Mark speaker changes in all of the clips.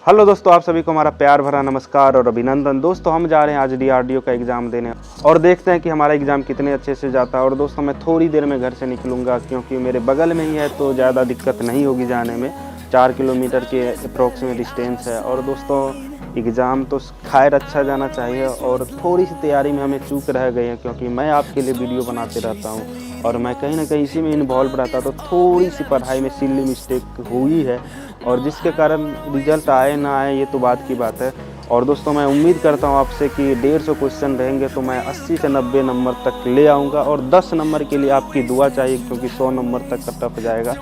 Speaker 1: Hello दोस्तों, आप सभी को हमारा प्यार भरा नमस्कार और अभिनंदन। दोस्तों हम जा रहे हैं आज डीआरडीओ का एग्ज़ाम देने और देखते हैं कि हमारा एग्ज़ाम कितने अच्छे से जाता है। और दोस्तों मैं थोड़ी देर में घर से निकलूँगा क्योंकि मेरे बगल में ही है तो ज़्यादा दिक्कत नहीं होगी जाने में। 4 किलोमीटर के अप्रॉक्स में डिस्टेंस है। और दोस्तों एग्ज़ाम तो खैर अच्छा जाना चाहिए और थोड़ी सी तैयारी में हमें चूक रह गए हैं क्योंकि मैं आपके लिए वीडियो बनाते रहता हूँ और मैं कहीं ना कहीं इसी में इन्वॉल्व रहता, तो थोड़ी सी पढ़ाई में सिली मिस्टेक हुई है और जिसके कारण रिजल्ट आए ना आए ये तो बात की बात है। और दोस्तों मैं उम्मीद करता हूँ आपसे कि 150 क्वेश्चन रहेंगे तो मैं 80 से 90 नंबर तक ले आऊँगा। और 10 नंबर के लिए आपकी दुआ चाहिए क्योंकि 100 नंबर तक का टफ जाएगा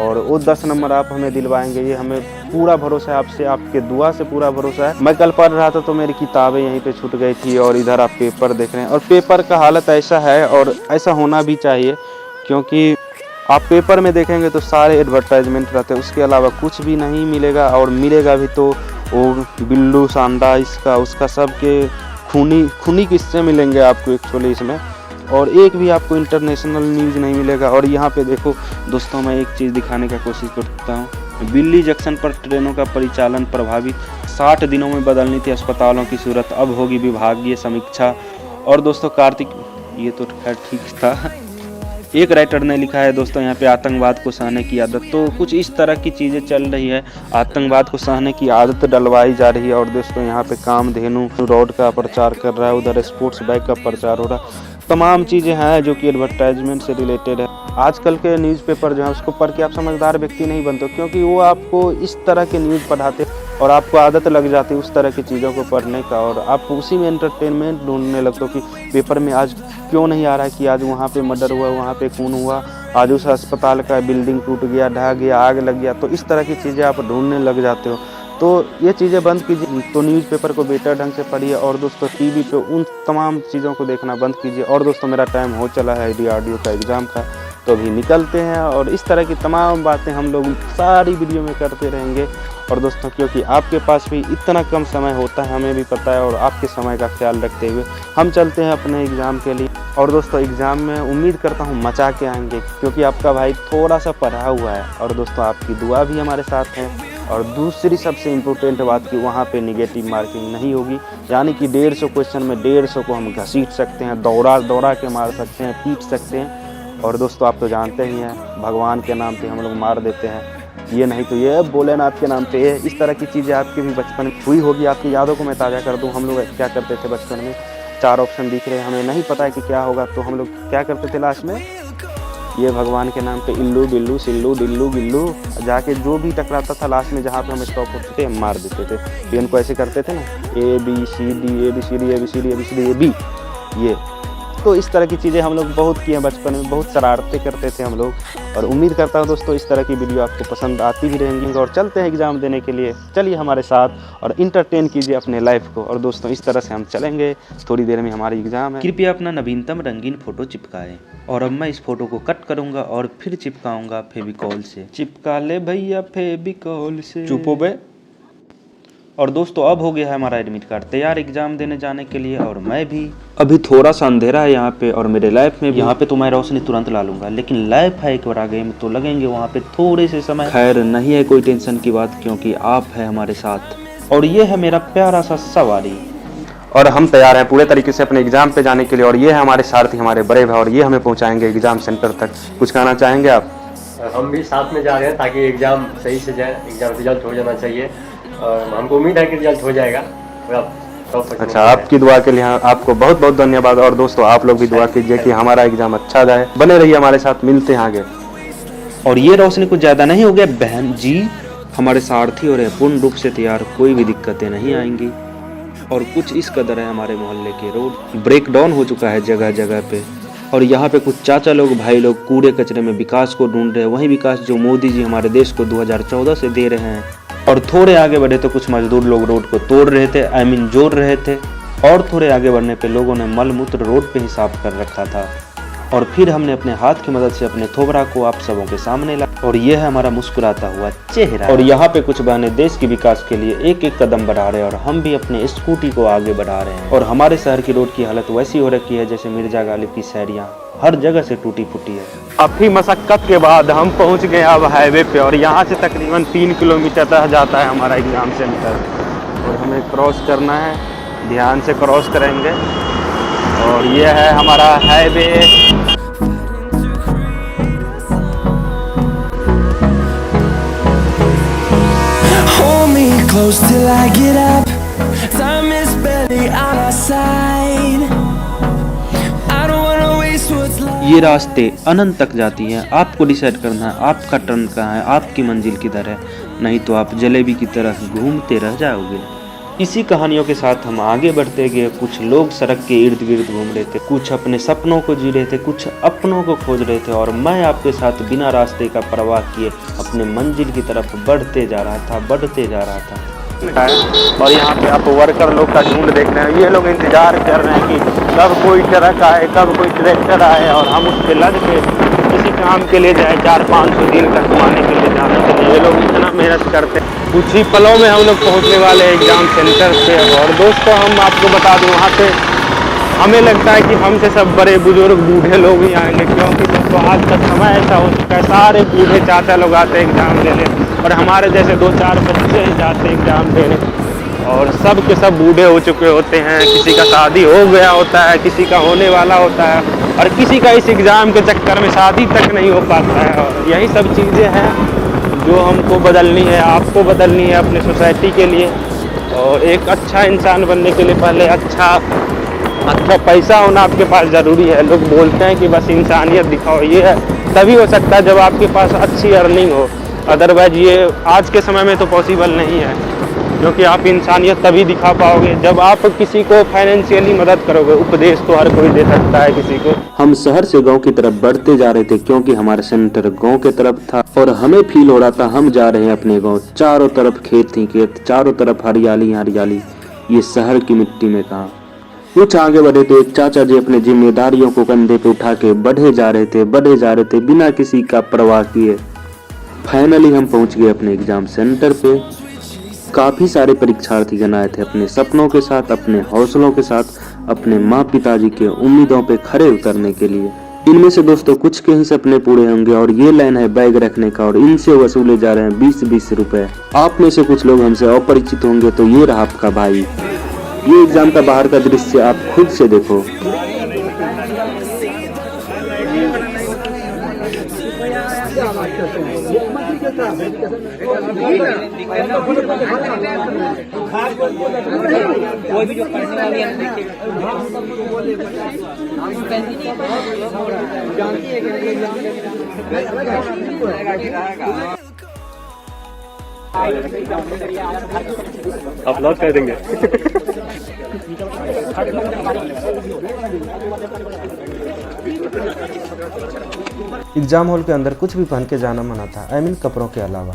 Speaker 1: और वो 10 नंबर आप हमें दिलवाएंगे, ये हमें पूरा भरोसा है आपसे, आपके दुआ से पूरा भरोसा है। मैं कल पढ़ रहा था तो मेरी किताबें यहीं पे छूट गई थी और इधर आप पेपर देख रहे हैं और पेपर का हालत ऐसा है और ऐसा होना भी चाहिए क्योंकि आप पेपर में देखेंगे तो सारे एडवर्टाइजमेंट रहते हैं, उसके अलावा कुछ भी नहीं मिलेगा और मिलेगा भी तो वो बिल्लू सांडा इसका उसका सब के खूनी किस्से मिलेंगे आपको एक्चुअली इसमें। और एक भी आपको इंटरनेशनल न्यूज़ नहीं मिलेगा। और यहाँ पे देखो दोस्तों, मैं एक चीज़ दिखाने का कोशिश करता हूँ। दिल्ली जंक्शन पर ट्रेनों का परिचालन प्रभावित, 60 दिनों में बदलनी थी अस्पतालों की सूरत, अब होगी विभागीय समीक्षा। और दोस्तों कार्तिक, ये तो खैर ठीक था। एक राइटर ने लिखा है दोस्तों यहाँ पे आतंकवाद को सहने की आदत, तो कुछ इस तरह की चीज़ें चल रही है। आतंकवाद को सहने की आदत डलवाई जा रही है। और दोस्तों यहाँ पे कामधेनु रोड का प्रचार कर रहा है, उधर स्पोर्ट्स बाइक का प्रचार हो रहा है। तमाम चीज़ें हैं जो कि एडवर्टाइजमेंट से रिलेटेड है। आजकल के न्यूज़पेपर जो है उसको पढ़ के आप समझदार व्यक्ति नहीं बनते क्योंकि वो आपको इस तरह के न्यूज़ पढ़ाते और आपको आदत लग जाती है उस तरह की चीज़ों को पढ़ने का और आप उसी में एंटरटेनमेंट ढूंढने लगते हो कि पेपर में आज क्यों नहीं आ रहा है कि आज वहाँ पे मर्डर हुआ, वहाँ पे खून हुआ, आज उस अस्पताल का बिल्डिंग टूट गया, ढह गया, आग लग गया। तो इस तरह की चीज़ें आप ढूंढने लग जाते हो। तो ये चीज़ें बंद कीजिए, तो न्यूज़पेपर को बेटर ढंग से पढ़िए और दोस्तों टीवी पे उन तमाम चीज़ों को देखना बंद कीजिए। और दोस्तों मेरा टाइम हो चला है डीआरडीओ का एग्ज़ाम का, तो अभी निकलते हैं और इस तरह की तमाम बातें हम लोग सारी वीडियो में करते रहेंगे। और दोस्तों क्योंकि आपके पास भी इतना कम समय होता है, हमें भी पता है, और आपके समय का ख्याल रखते हुए हम चलते हैं अपने एग्ज़ाम के लिए। और दोस्तों एग्ज़ाम में उम्मीद करता हूँ मचा के आएंगे क्योंकि आपका भाई थोड़ा सा पढ़ा हुआ है और दोस्तों आपकी दुआ भी हमारे साथ है। और दूसरी सबसे इम्पोर्टेंट बात कि वहाँ पे निगेटिव मार्किंग नहीं होगी, यानी कि 150 क्वेश्चन में 150 को हम घसीट सकते हैं, दौड़ा के मार सकते हैं, पीट सकते हैं। और दोस्तों आप तो जानते ही हैं भगवान के नाम पे हम लोग मार देते हैं, ये नहीं तो ये, भोलेनाथ के नाम पे ये। इस तरह की चीज़ें आपके भी बचपन में हुई होगी, आपकी यादों को मैं ताज़ा कर दूँ। हम लोग क्या करते थे बचपन में, 4 ऑप्शन दिख रहे हैं, हमें नहीं पता है कि क्या होगा, तो हम लोग क्या करते थे लास्ट में, ये भगवान के नाम पे इल्लू बिल्लू सिल्लू डिल्लू गिल्लू जाके जो भी टकराता था लास्ट में जहाँ पे हमें स्टॉप होते थे मार देते थे। पेन को ऐसे करते थे ना, A B C D A B C D A B C D A B C D A B, ये तो इस तरह की चीज़ें हम लोग बहुत किए बचपन में, बहुत शरारतें करते थे हम लोग। और उम्मीद करता हूँ दोस्तों इस तरह की वीडियो आपको पसंद आती भी रहेंगी। और चलते हैं एग्ज़ाम देने के लिए, चलिए हमारे साथ और इंटरटेन कीजिए अपने लाइफ को। और दोस्तों इस तरह से हम चलेंगे, थोड़ी देर में हमारी एग्ज़ाम है। कृपया अपना नवीनतम रंगीन फ़ोटो चिपकाएं। और अब मैं इस फ़ोटो को कट करूँगा और फिर चिपकाऊँगा फेविकॉल से। चिपका ले भैया फेविकॉल से, चुप हो बे। और दोस्तों अब हो गया है हमारा एडमिट कार्ड तैयार एग्ज़ाम देने जाने के लिए। और मैं भी, अभी थोड़ा सा अंधेरा है यहाँ पे और मेरे लैब में भी, यहाँ पे तो मैं रोशनी तुरंत ला लूँगा, लेकिन लैब है एक बार आगे में तो लगेंगे वहाँ पे थोड़े से समय। खैर नहीं है कोई टेंशन की बात क्योंकि आप है हमारे साथ। और ये है मेरा प्यारा सा सवारी और हम तैयार हैं पूरे तरीके से अपने एग्ज़ाम पे जाने के लिए। और ये है हमारे सारथी, हमारे बड़े भाई, और ये हमें पहुँचाएंगे एग्ज़ाम सेंटर तक। कुछ कहना चाहेंगे आप?
Speaker 2: हम भी साथ में जा रहे हैं ताकि एग्ज़ाम सही से जाए, एग्ज़ाम रिजल्ट हो जाना चाहिए और हमको उम्मीद है कि रिजल्ट हो जाएगा।
Speaker 1: अच्छा, आपकी दुआ के लिए आपको बहुत बहुत धन्यवाद। और दोस्तों आप लोग भी दुआ कीजिए कि हमारा एग्ज़ाम अच्छा जाए, बने रहिए हमारे साथ, मिलते हैं आगे। और ये रोशनी कुछ ज़्यादा नहीं हो गया बहन जी, हमारे सारथी और पूर्ण रूप से तैयार, कोई भी दिक्कतें नहीं आएंगी। और कुछ इस कदर है हमारे मोहल्ले के रोड ब्रेक डाउन हो चुका है जगह जगह पे। और यहाँ पे कुछ चाचा लोग, भाई लोग कूड़े कचरे में विकास को ढूंढ रहे हैं, वही विकास जो मोदी जी हमारे देश को 2014 से दे रहे हैं। और थोड़े आगे बढ़े तो कुछ मजदूर लोग रोड को तोड़ रहे थे, जोड़ रहे थे। और थोड़े आगे बढ़ने पे लोगों ने मल मूत्र रोड पे ही साफ कर रखा था। और फिर हमने अपने हाथ की मदद से अपने थोबरा को आप सबों के सामने ला और ये है हमारा मुस्कुराता हुआ चेहरा। और यहाँ पे कुछ बहनें देश के विकास के लिए एक एक कदम बढ़ा रहे हैं और हम भी अपने स्कूटी को आगे बढ़ा रहे हैं। और हमारे शहर की रोड की हालत वैसी हो रखी है जैसे मिर्जा गालिब की शायरियाँ हर जगह से टूटी फूटी है। काफी मशक्कत के बाद हम पहुंच गए अब हाईवे पे और यहाँ से तकरीबन 3 किलोमीटर तक जाता है हमारा एग्जाम सेंटर और हमें क्रॉस करना है, ध्यान से क्रॉस करेंगे। और ये है हमारा highway.
Speaker 3: Hold me close till I get up. Time is barely on our side. I don't wanna waste what's left.
Speaker 1: ये रास्ते अनंत तक जाती हैं। आपको डिसाइड करना है आपका टर्न कहाँ है, आपकी मंजिल किधर है, नहीं तो आप जलेबी की तरह घूमते रह जाओगे। इसी कहानियों के साथ हम आगे बढ़ते गए। कुछ लोग सड़क के इर्द गिर्द घूम रहे थे, कुछ अपने सपनों को जी रहे थे, कुछ अपनों को खोज रहे थे और मैं आपके साथ बिना रास्ते का परवाह किए अपने मंजिल की तरफ बढ़ते जा रहा था। और यहाँ पे आप वर्कर लोग का झुंड देख रहे हैं। ये लोग इंतजार कर रहे हैं कि कब कोई ट्रक आए, कब कोई ट्रैक्टर आए और हम उस पर लद के किसी काम के लिए जाए, 400-500 दिन का कमाने के लिए जाने के लिए। ये लोग इतना मेहनत करते हैं। कुछ ही पलों में हम लोग पहुँचने वाले एग्जाम सेंटर पे। और दोस्तों हम आपको बता दूँ वहाँ पे हमें लगता है कि हमसे सब बड़े बुजुर्ग बूढ़े लोग ही आएंगे, क्योंकि दोस्तों आज का समय ऐसा हो चुका है सारे बूढ़े चाचा लोग आते हैं एग्ज़ाम देने और हमारे जैसे 2-4 बच्चे जाते हैं एग्ज़ाम देने और सब के सब बूढ़े हो चुके होते हैं। किसी का शादी हो गया होता है, किसी का होने वाला होता है और किसी का इस एग्ज़ाम के चक्कर में शादी तक नहीं हो पाता है। और यही सब चीज़ें हैं जो हमको बदलनी है, आपको बदलनी है अपने सोसाइटी के लिए। और एक अच्छा इंसान बनने के लिए पहले अच्छा पैसा होना आपके पास ज़रूरी है। लोग बोलते हैं कि बस इंसानियत दिखाओ, ये है तभी हो सकता है जब आपके पास अच्छी अर्निंग हो, अदरवाइज ये आज के समय में तो पॉसिबल नहीं है। क्योंकि आप इंसानियत तभी दिखा पाओगे जब आप किसी को फाइनेंशियली मदद करोगे। उपदेश तो हर कोई दे सकता है किसी को। हम शहर से गांव की तरफ बढ़ते जा रहे थे क्योंकि हमारा सेंटर गांव के तरफ था और हमें फील हो रहा था हम जा रहे हैं अपने गांव। चारों तरफ खेत ही खेत, चारों तरफ हरियाली हरियाली, ये शहर की मिट्टी में कहाँ। कुछ आगे बढ़े तो एक चाचा जी अपने जिम्मेदारियों को कंधे पे उठा के बढ़े जा रहे थे बिना किसी का परवाह किए। फाइनली हम पहुंच गए अपने एग्जाम सेंटर पे। काफी सारे परीक्षार्थी जन आए थे अपने सपनों के साथ, अपने हौसलों के साथ, अपने माँ पिताजी के उम्मीदों पे खरे उतरने के लिए। इनमें से दोस्तों कुछ के ही सपने पूरे होंगे और ये लाइन है बैग रखने का और इनसे वसूले जा रहे हैं 20-20 रुपए। आप में से कुछ लोग हमसे अपरिचित होंगे तो ये रहा आपका भाई। ये एग्जाम का बाहर का दृश्य आप खुद से देखो।
Speaker 4: कोई भी जो पढ़ने वाली
Speaker 2: अपलोड कर देंगे।
Speaker 1: एग्जाम हॉल के अंदर कुछ भी पहन के जाना मना था, आई मीन कपड़ों के अलावा।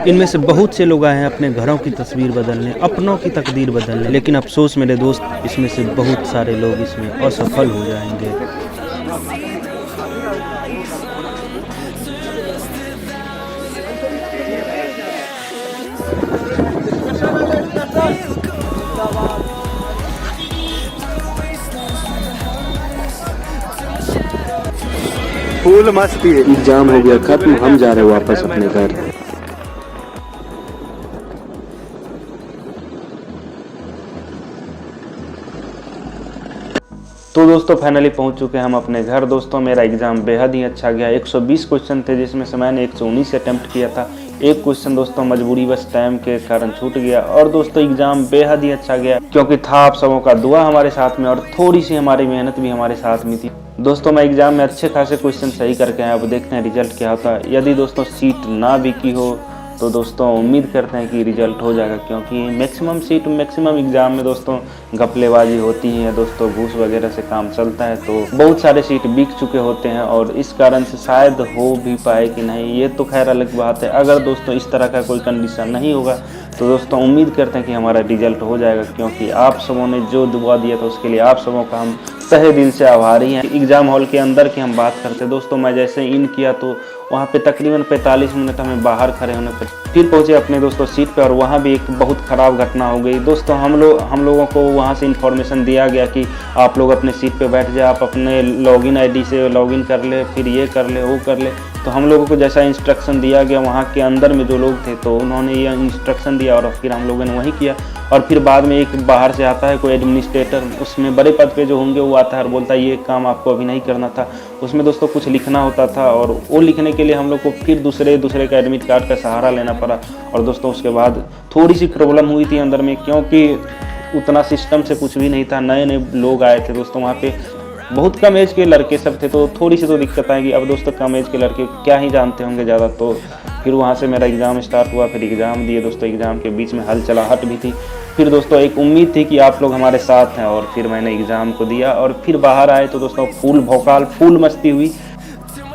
Speaker 1: इनमें से बहुत से लोग आए हैं अपने घरों की तस्वीर बदलने, अपनों की तकदीर बदलने, लेकिन अफसोस मेरे दोस्त इसमें से बहुत सारे लोग इसमें असफल हो जाएंगे।
Speaker 2: फूल मस्ती।
Speaker 1: एग्जाम हो गया खत्म, हम जा रहे हैं वापस अपने घर। तो दोस्तों फाइनली पहुंच चुके हैं हम अपने घर। दोस्तों मेरा एग्जाम बेहद ही अच्छा गया। 120 क्वेश्चन थे जिसमें से मैंने 119 अटेम्प्ट किया था। एक क्वेश्चन दोस्तों मजबूरी बस टाइम के कारण छूट गया। और दोस्तों एग्जाम बेहद ही अच्छा गया क्योंकि था आप सबों का दुआ हमारे साथ में और थोड़ी सी हमारी मेहनत भी हमारे साथ में थी। दोस्तों मैं एग्जाम में अच्छे खासे क्वेश्चन सही करके आया। अब देखते हैं रिजल्ट क्या होता है। यदि दोस्तों सीट ना भी की हो तो दोस्तों उम्मीद करते हैं कि रिजल्ट हो जाएगा, क्योंकि मैक्सिमम एग्ज़ाम में दोस्तों घपलेबाजी होती है दोस्तों, घूस वगैरह से काम चलता है। तो बहुत सारे सीट बिक चुके होते हैं और इस कारण से शायद हो भी पाए कि नहीं, ये तो खैर अलग बात है। अगर दोस्तों इस तरह का कोई कंडीशन नहीं होगा तो दोस्तों उम्मीद करते हैं कि हमारा रिजल्ट हो जाएगा, क्योंकि आप सबों ने जो दुआ दिया था उसके लिए आप सबों का हम तहे दिल से आभारी हैं। एग्ज़ाम हॉल के अंदर की हम बात करते हैं दोस्तों, मैं जैसे इन किया तो वहाँ पे तकरीबन 45 मिनट हमें बाहर खड़े होने पर फिर पहुँचे अपने दोस्तों सीट पे, और वहाँ भी एक बहुत ख़राब घटना हो गई दोस्तों। हम लोगों को वहाँ से इन्फॉर्मेशन दिया गया कि आप लोग अपने सीट पे बैठ जाए, आप अपने लॉगिन आईडी से लॉगिन कर ले, फिर ये कर ले वो कर ले। तो हम लोगों को जैसा इंस्ट्रक्शन दिया गया वहाँ के अंदर में जो लोग थे तो उन्होंने ये इंस्ट्रक्शन दिया और फिर हम लोगों ने वही किया। और फिर बाद में एक बाहर से आता है कोई एडमिनिस्ट्रेटर, उसमें बड़े पद पे जो होंगे वो आता है और बोलता है ये काम आपको अभी नहीं करना था। उसमें दोस्तों कुछ लिखना होता था और वो लिखने के लिए हम लोग को फिर दूसरे का एडमिट कार्ड का सहारा लेना पड़ा। और दोस्तों उसके बाद थोड़ी सी प्रॉब्लम हुई थी अंदर में, क्योंकि उतना सिस्टम से कुछ भी नहीं था, नए लोग आए थे दोस्तों, वहाँ पे बहुत कम एज के लड़के सब थे, तो थोड़ी सी तो दिक्कत आएगी। अब दोस्तों कम एज के लड़के क्या ही जानते होंगे ज़्यादा। तो फिर वहाँ से मेरा एग्ज़ाम स्टार्ट हुआ, फिर एग्ज़ाम दिए दोस्तों। एग्ज़ाम के बीच में हलचलाहट भी थी। फिर दोस्तों एक उम्मीद थी कि आप लोग हमारे साथ हैं, और फिर मैंने एग्ज़ाम को दिया और फिर बाहर आए तो दोस्तों फुल भौकाल फुल मस्ती हुई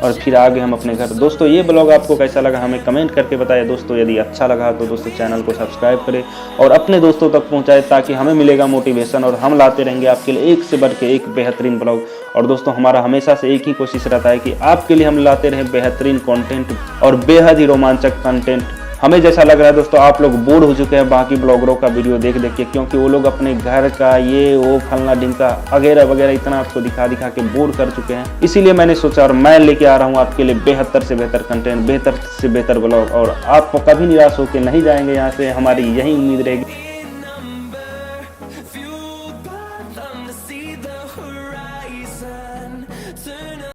Speaker 1: और फिर आ गए हम अपने घर। दोस्तों ये ब्लॉग आपको कैसा लगा हमें कमेंट करके बताइए दोस्तों। यदि अच्छा लगा तो दोस्तों चैनल को सब्सक्राइब करें और अपने दोस्तों तक पहुंचाएं, ताकि हमें मिलेगा मोटिवेशन और हम लाते रहेंगे आपके लिए एक से बढ़ के एक बेहतरीन ब्लॉग। और दोस्तों हमारा हमेशा से एक ही कोशिश रहता है कि आपके लिए हम लाते रहें बेहतरीन कंटेंट और बेहद ही रोमांचक कंटेंट। हमें जैसा लग रहा है दोस्तों आप लोग बोर हो चुके हैं बाकी ब्लॉगरों का वीडियो देख के, क्योंकि वो लोग अपने घर का ये वो फलना ढिमका वगैरह इतना आपको दिखा के बोर कर चुके हैं। इसीलिए मैंने सोचा और मैं लेके आ रहा हूँ आपके लिए बेहतर से बेहतर कंटेंट, बेहतर से बेहतर ब्लॉग, और आप कभी निराश होकर नहीं जाएंगे यहाँ से, हमारी यही उम्मीद रहेगी।